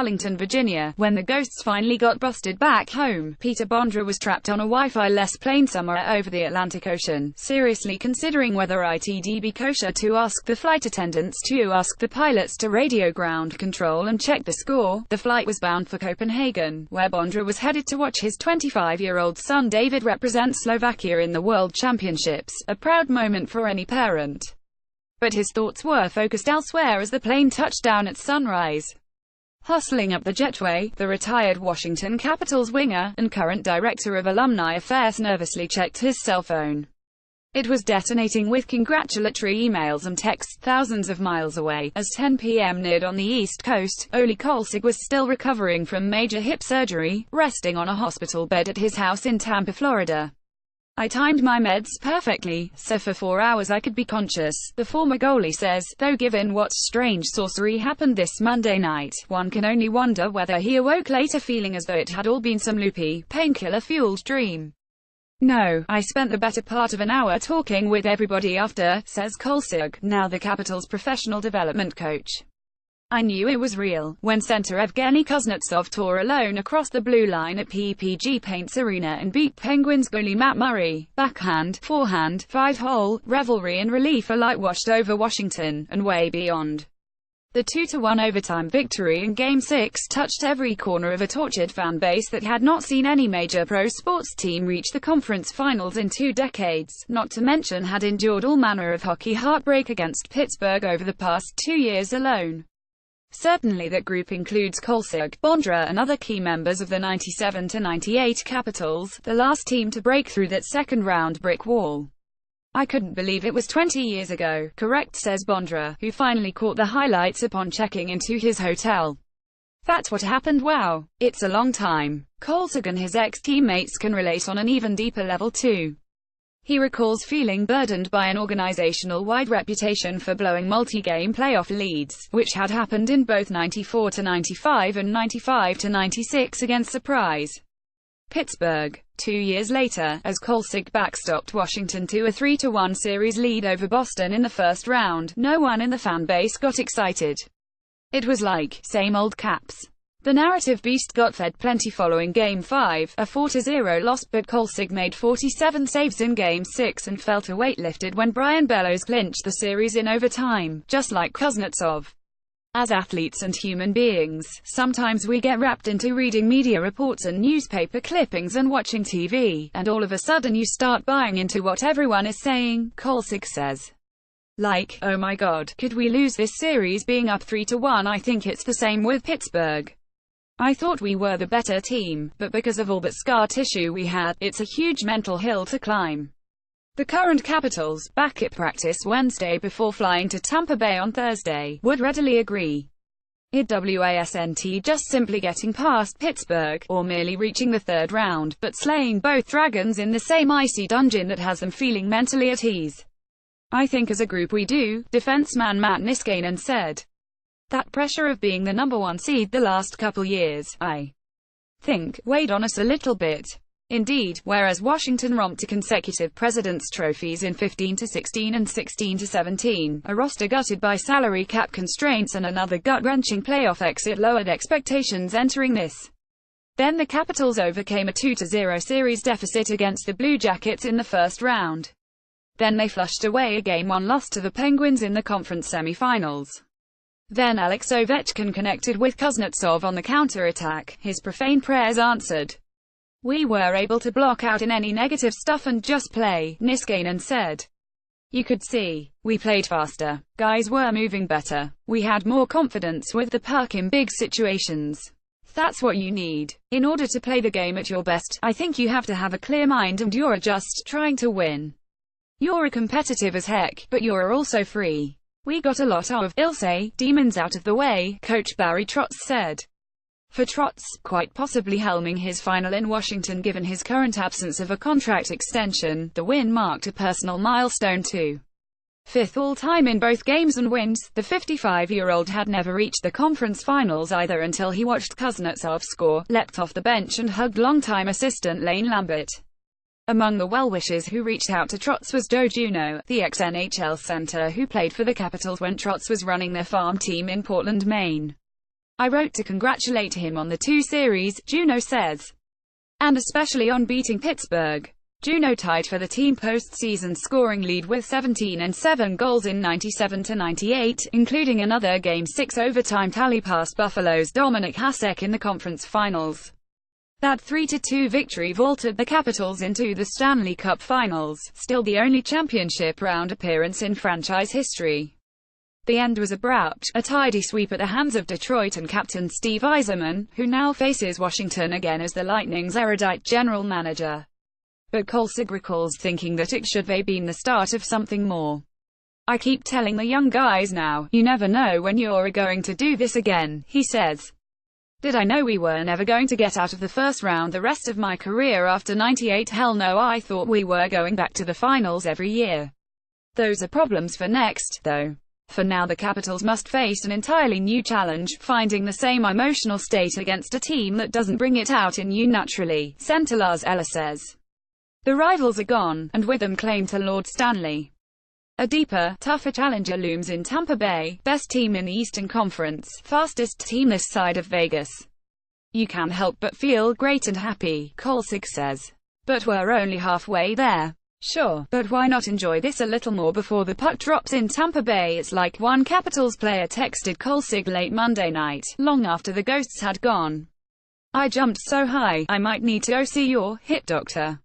Arlington, Virginia. When the ghosts finally got busted back home, Peter Bondra was trapped on a Wi-Fi-less plane somewhere over the Atlantic Ocean, seriously considering whether it'd be kosher to ask the flight attendants to ask the pilots to radio ground control and check the score. The flight was bound for Copenhagen, where Bondra was headed to watch his 25-year-old son David represent Slovakia in the World Championships, a proud moment for any parent. But his thoughts were focused elsewhere as the plane touched down at sunrise. Hustling up the jetway, the retired Washington Capitals winger, and current director of alumni affairs nervously checked his cell phone. It was detonating with congratulatory emails and texts thousands of miles away. As 10 p.m. neared on the East Coast, Ole Kolzig was still recovering from major hip surgery, resting on a hospital bed at his house in Tampa, Florida. "I timed my meds perfectly, so for 4 hours I could be conscious," the former goalie says, though given what strange sorcery happened this Monday night, one can only wonder whether he awoke later feeling as though it had all been some loopy, painkiller-fueled dream. "No, I spent the better part of an hour talking with everybody after," says Kolzig, now the Capitals' professional development coach. "I knew it was real." When center Evgeny Kuznetsov tore alone across the blue line at PPG Paints Arena and beat Penguins goalie Matt Murray, backhand, forehand, 5-hole, revelry and relief alike washed over Washington, and way beyond. The 2-1 overtime victory in Game 6 touched every corner of a tortured fan base that had not seen any major pro sports team reach the conference finals in 2 decades, not to mention had endured all manner of hockey heartbreak against Pittsburgh over the past 2 years alone. Certainly that group includes Kolzig, Bondra and other key members of the 97-98 Capitals, the last team to break through that second-round brick wall. "I couldn't believe it was 20 years ago, correct," says Bondra, who finally caught the highlights upon checking into his hotel. "That's what happened. Wow. It's a long time." Kolzig and his ex-teammates can relate on an even deeper level too. He recalls feeling burdened by an organizational-wide reputation for blowing multi-game playoff leads, which had happened in both 94-95 and 95-96 against Surprise Pittsburgh. 2 years later, as Kolzig backstopped Washington to a 3-1 series lead over Boston in the first round, no one in the fan base got excited. It was like, same old Caps. The narrative beast got fed plenty following Game 5, a 4-0 loss, but Kolzig made 47 saves in Game 6 and felt a weight lifted when Brian Bellows clinched the series in overtime, just like Kuznetsov. As athletes and human beings, sometimes we get wrapped into reading media reports and newspaper clippings and watching TV, and all of a sudden you start buying into what everyone is saying, Kolzig says. Like, oh my god, could we lose this series being up 3-1? I think it's the same with Pittsburgh. I thought we were the better team, but because of all that scar tissue we had, it's a huge mental hill to climb. The current Capitals, back at practice Wednesday before flying to Tampa Bay on Thursday, would readily agree. It wasn't just simply getting past Pittsburgh, or merely reaching the third round, but slaying both dragons in the same icy dungeon that has them feeling mentally at ease. I think as a group we do, defenseman Matt Niskanen said. That pressure of being the number 1 seed the last couple years, I think, weighed on us a little bit. Indeed, whereas Washington romped to consecutive President's trophies in 15-16 and 16-17, a roster gutted by salary cap constraints and another gut-wrenching playoff exit lowered expectations entering this. Then the Capitals overcame a 2-0 series deficit against the Blue Jackets in the first round. Then they flushed away a Game 1 loss to the Penguins in the conference semifinals. Then Alex Ovechkin connected with Kuznetsov on the counter-attack, his profane prayers answered. We were able to block out in any negative stuff and just play, Niskanen said. You could see. We played faster. Guys were moving better. We had more confidence with the puck in big situations. That's what you need. In order to play the game at your best, I think you have to have a clear mind and you're just trying to win. You're competitive as heck, but you're also free. We got a lot of, I'll say, demons out of the way, Coach Barry Trotz said. For Trotz, quite possibly helming his final in Washington given his current absence of a contract extension, the win marked a personal milestone too. 5th all-time in both games and wins, the 55-year-old had never reached the conference finals either until he watched Kuznetsov score, leapt off the bench and hugged longtime assistant Lane Lambert. Among the well-wishers who reached out to Trotz was Joe Juneau, the ex-NHL center who played for the Capitals when Trotz was running their farm team in Portland, Maine. I wrote to congratulate him on the 2 series, Juneau says, and especially on beating Pittsburgh. Juneau tied for the team postseason scoring lead with 17 and 7 goals in 97-98, including another Game 6 overtime tally past Buffalo's Dominik Hasek in the conference finals. That 3-2 victory vaulted the Capitals into the Stanley Cup Finals, still the only championship round appearance in franchise history. The end was abrupt, a tidy sweep at the hands of Detroit and captain Steve Yzerman, who now faces Washington again as the Lightning's erudite general manager. But Kolesig recalls thinking that it should have been the start of something more. I keep telling the young guys now, you never know when you're going to do this again, he says. Did I know we were never going to get out of the first round the rest of my career after 98? Hell no, I thought we were going back to the finals every year. Those are problems for next, though. For now the Capitals must face an entirely new challenge, finding the same emotional state against a team that doesn't bring it out in you naturally, center Lars Eller says. The rivals are gone, and with them claim to Lord Stanley. A deeper, tougher challenger looms in Tampa Bay, best team in the Eastern Conference, fastest team this side of Vegas. You can't help but feel great and happy, Kolesig says. But we're only halfway there. Sure, but why not enjoy this a little more before the puck drops in Tampa Bay? It's like one Capitals player texted Kolesig late Monday night, long after the Ghosts had gone. I jumped so high, I might need to go see your hip doctor.